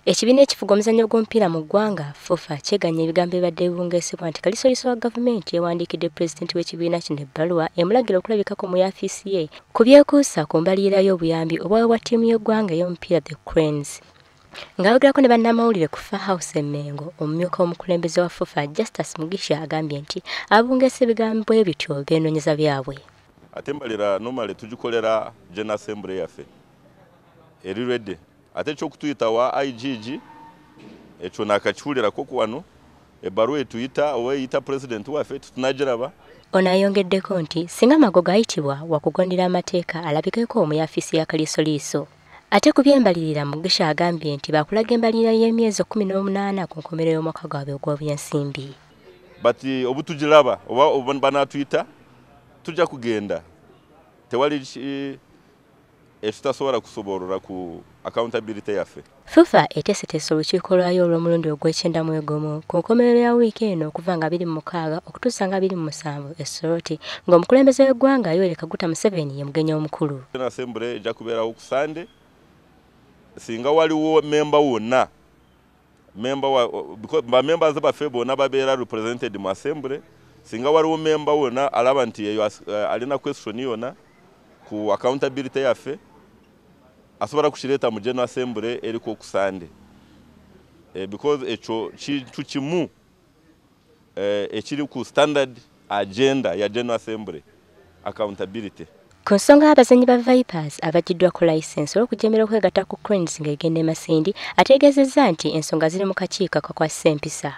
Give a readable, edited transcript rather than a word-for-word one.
Ekibiina ekifuga omuzannyo gw'omupiira mu ggwanga FUFA kyeganya ebigambo ebibadde bibungeesebwa nti kalisoliso wa gavumenti yawandiikidde pulezidenti w'ekibiina kino ebbaluwa emulagira okulabikako mu yaafiisi ye ku byekuusa ku mbalirira y'obuyambi obwaweebwa ttiimu y'eggwanga ey'omupiira The Cranes. Ng'ayogerako ne bannamawulire ku FA House e Mengo, omumyuka w'omukulembeze wa FUFA Justus Mugisha agambye nti abungeesa ebigambo bwe bityo beenoonyeza byabwe. Ate embalirira normally tugikolera General Assembly yaffe eri ready. Ate kyokutuyita wa IGG ekyo nakakiwulirako ku wano ebbaluwa etuyita oba eyita president waffe tunagiraba. Ono ayongeddeko nti singa Mago gayitibwa wakugondera amateeka alabikeko mu yaafiisi ya Kaliisoliiso. Ate ku by'embalirira Mugisha agambye nti bakulaga embalirira y'emyezi 18 ku nkomerero y'omwaka gwabwe ogw'ebyensimbi. But obutugiraba oba banatuyita tujja kugenda tewali ekitasobola kusoborora ku accountability yaffe. FUFA eteeseteese olukiiko lwayo olw'omulundi ogw'ekyenda mu egumu ku nkomerero ya wiiki eno okuva nga 26 okutuusa nga 27 e Soroti, ng'omukulembeze w'eggwanga Yoweri Kaguta Museveni ye mugenyi omukulu. Assembly ejja kubeerawo ku Sande singa waliwo memba wonna members baffe bonna babeera represented mu Assembly. Singa waliwo memba wonna alaba nti eyo alina question yonna ku accountability yaffe asobola kukireeta mu General Assembly eriko ku Sande. Because ekyo kintu kimu ekiri ku standard agenda ya General Assembly accountability. Ku nsonga y'abazannyi ba Vipers abagiddwa ku license olw'okujemera okwegatta ku Cranes ng'egenda e Masindi, ategeezezza nti ensonga ziri mu kakiiko akakwasisa empisa.